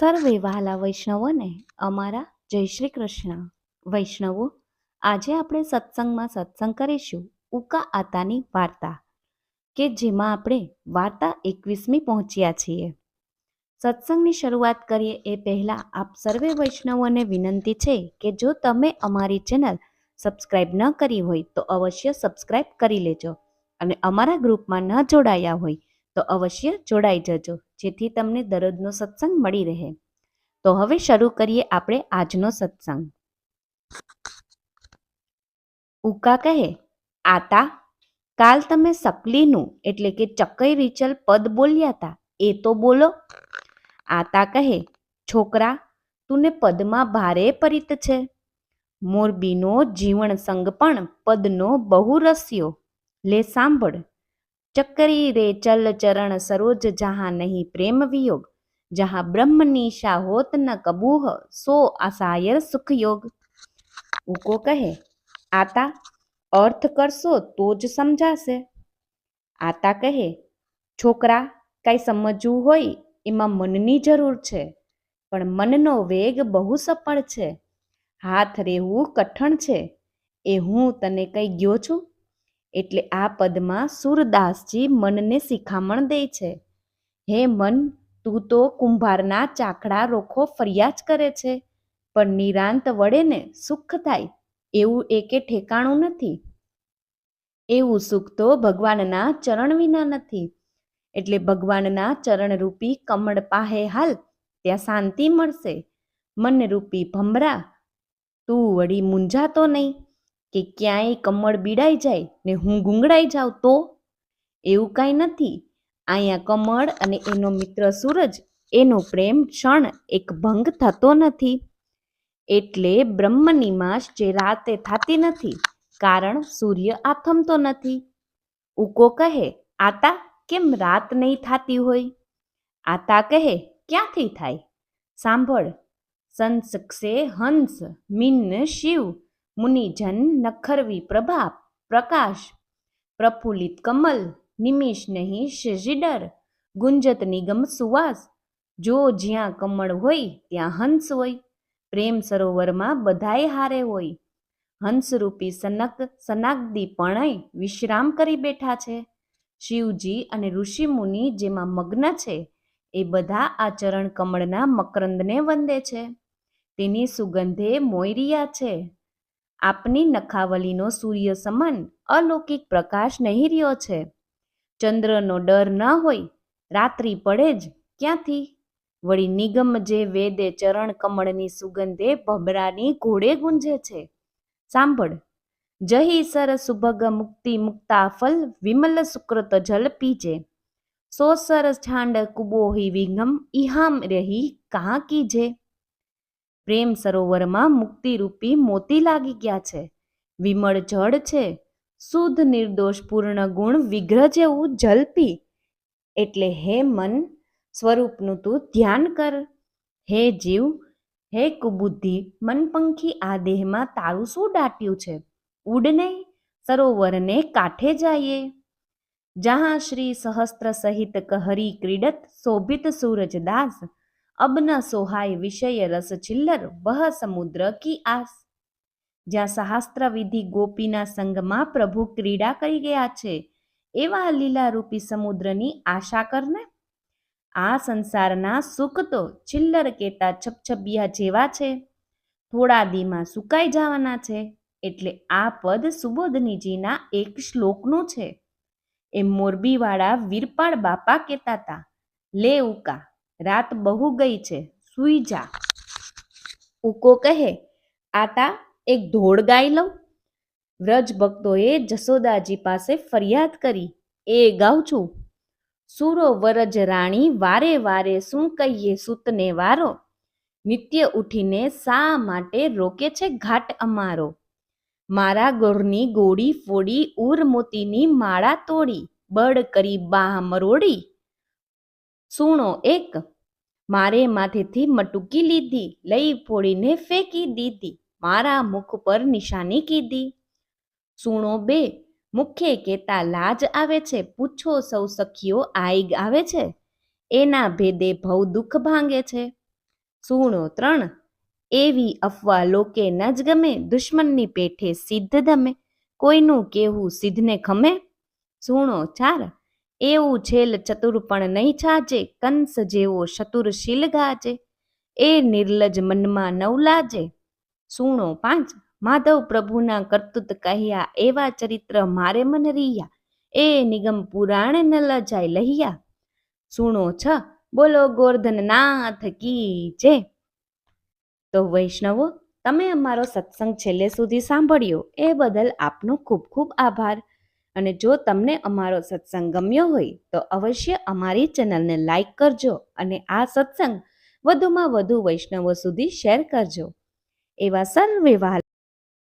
સર્વે વહાલા વૈષ્ણવોને અમારા જય શ્રી કૃષ્ણ. વૈષ્ણવો, આજે આપણે સત્સંગ કરીશું ઉકા આતાની વાર્તા, કે જેમાં આપણે વાર્તા 21મી પહોંચ્યા છીએ. સત્સંગની શરૂઆત કરીએ એ પહેલાં આપ સર્વે વૈષ્ણવોને વિનંતી છે કે જો તમે અમારી ચેનલ સબસ્ક્રાઈબ ન કરી હોય તો અવશ્ય સબસ્ક્રાઈબ કરી લેજો, અને અમારા ગ્રુપમાં ન જોડાયા હોય તો અવશ્ય જોડાઈ જજો, જેથી તમને દરરોજનો સત્સંગ મળી રહે. તો હવે શરૂ કરીએ આપણે આજનો સત્સંગ. ઉકા કહે, આતા, કાલ તમે સકલીનું એટલે કે ચકઈ રીચલ પદ બોલ્યા હતા, એ તો બોલો. આતા કહે, છોકરા, તુને પદમાં ભારે પરિત છે. મોરબીનો જીવણ સંગ પણ પદનો બહુ રસ્યો. લે સાંભળ. ચકરી રે ચલ ચરણ સરોજ જહાં નહીં પ્રેમ વિયોગ, જહાં બ્રહ્મ નિશા હોત ન કબૂહ સો આસાયર સુખયોગ. ઉકો કહે, આતા, અર્થ કરશો તો જ સમજાશે. આતા કહે, છોકરા, કાંઈ સમજવું હોય એમાં મનની જરૂર છે, પણ મનનો વેગ બહુ સફળ છે. હાથ રહેવું કઠણ છે, એ હું તને કંઈ ગયો છું. એટલે આ પદમાં સુરદાસજી મનને શિખામણ દે છે. હે મન, તું તો કુંભારના ચાકડા રોખો ફરિયાદ કરે છે, પણ નિરાંત વડે ને સુખ થાય એવું એકે ઠેકાણું નથી. એવું સુખ તો ભગવાનના ચરણ વિના નથી. એટલે ભગવાનના ચરણરૂપી કમળ પાહે હાલ, ત્યાં શાંતિ મળશે. મનરૂપી ભમરા, તું વળી મૂંઝાતો નહીં કે ક્યાંય કમળ બીડાઈ જાય ને હું ગુંગળાઈ જાઉં તો? એવું કાંઈ નથી. અહીંયા કમળ અને એનો મિત્ર સૂરજ, એનો પ્રેમ ક્ષણ એક ભંગ થતો નથી. એટલે બ્રહ્મનિમાશ જે રાતે થાતી નથી, કારણ સૂર્ય આથમતો નથી. ઉકો કહે, આતા, કેમ રાત નહીં થાતી હોય? આતા કહે, ક્યાંથી થાય? સાંભળ. સંસક્ષે હંસ મિન્ન શિવ, મુનિજન નખરવી પ્રભા પ્રકાશ, પ્રફુલ્લિત કમલ નિમિષ નહીં શિડર, ગુંજત નિગમ સુવાસ. જો જ્યાં કમળ હોય ત્યાં હંસ હોય. પ્રેમ સરોવરમાં બધાય હારે હોય. હંસરૂપી સનાગદી પણ વિશ્રામ કરી બેઠા છે. શિવજી અને ઋષિ મુનિ જેમાં મગ્ન છે, એ બધા આ ચરણ કમળના મકરંદને વંદે છે. તેની સુગંધે મોયરિયા છે. આપની નખાવલીનો સૂર્ય સમાન અલૌકિક પ્રકાશ નહીં રહ્યો છે. ચંદ્રનો ડર ન હોય, રાત્રિ પડે જ ક્યાંથી? વળી નિગમ જે વેદે ચરણ કમળની સુગંધે ભમરાની ઘોડે ગુંજે છે. સાંભળ. જહી સર સુભગ મુક્તિ મુક્તા ફલ, વિમલ સુકૃત જલ પીજે. સો સર છાંડ કુબોહી વિગમ, ઇહામ રહી કહા કીજે. પ્રેમ સરોવરમાં મુક્તિરૂપી મોતી લાગી ગયા છે. વિમળ જળ છે. શુદ્ધ નિર્દોષ પૂર્ણ ગુણ વિગ્રહ જેવું જલ પી. એટલે હે મન, સ્વરૂપનું તું ધ્યાન કર. હે જીવ, હે કુબુદ્ધિ મનપંખી, આ દેહમાં તારું શું દાટ્યું છે? ઉડ નહીં, સરોવરને કાંઠે જઈએ. જહાં શ્રી સહસ્ત્ર સહિત કહરી ક્રીડત, શોભિત સૂરજદાસ, અબ ન સોહાય વિષય રસ છિલ્લર, વહ સમુદ્ર કી આસ. જ્યાં સહસ્ત્ર વિધિ ગોપીના સંગમાં પ્રભુ ક્રીડા કરી ગયા છે, એવા લીલારૂપી સમુદ્રની આશા કરને. આ સંસારના સુખ તો છિલ્લર કેતા છપછપિયા જેવા છે, થોડા દીમાં સુકાઈ જવાના છે. એટલે આ પદ સુબોધનીજીના એક શ્લોકનું છે. એ મોરબીવાળા વીરપાળ બાપા કહેતા હતા, લે ઉકા, રાત બહુ ગઈ છે, સૂઈ જા. ઉકો કહે, આતા, એક ધોળ ગાઈ લઉં. વ્રજ ભક્તોએ જશોદાજી પાસે ફરિયાદ કરી, એ ગાઉં છું. સુરો વરજ રાણી, વારે વારે શું કહીએ સૂતને વારો, નિત્ય ઉઠીને શા માટે રોકે છે ઘાટ અમારો. મારા ગોરની ગોળી ફોડી, ઉર મોતીની માળા તોડી, બળ કરી બાહ મરોડી. સૂણો એક, મારે માથેથી મટુકી લીધી, લઈ ફોડીને ફેંકી દીધી, મારા મુખ પર નિશાની કીધી. સૂણો બે, મુખે કેતા લાજ આવે છે, પૂછો સૌ સખીઓ આઈગ આવે છે, એના ભેદે ભવ દુઃખ ભાંગે છે. સુણો 3, એવી અફવા લોકે ન જ ગમે, દુશ્મનની પેઠે સિદ્ધ ધમે, કોઈનું કેવું સિદ્ધને ખમે. સુણો 4, એવું છેલ ચતુર પણ નહીં છાજે, કંસ જેવો ચતુરશીલ ગાજે, એ નિર્લજ મનમાં નવ લાજે. સુણો 5, માધવ પ્રભુના કરતૂત કહ્યા, એવા ચરિત્ર મારે મન રિયા, એ નિગમ પુરાણ ન લજાય લહિયા. સુણો 6, બોલો ગોર્ધનનાથ કી જય. તો વૈષ્ણવો, તમે અમારો સત્સંગ છેલ્લે સુધી સાંભળ્યો એ બદલ આપનો ખૂબ ખૂબ આભાર. અને જો તમને અમારો સત્સંગ ગમ્યો હોય તો અવશ્ય અમારી ચેનલને લાઈક કરજો અને આ સત્સંગ વધુમાં વધુ વૈષ્ણવો સુધી શેર કરજો. એવા સર્વે વહાલા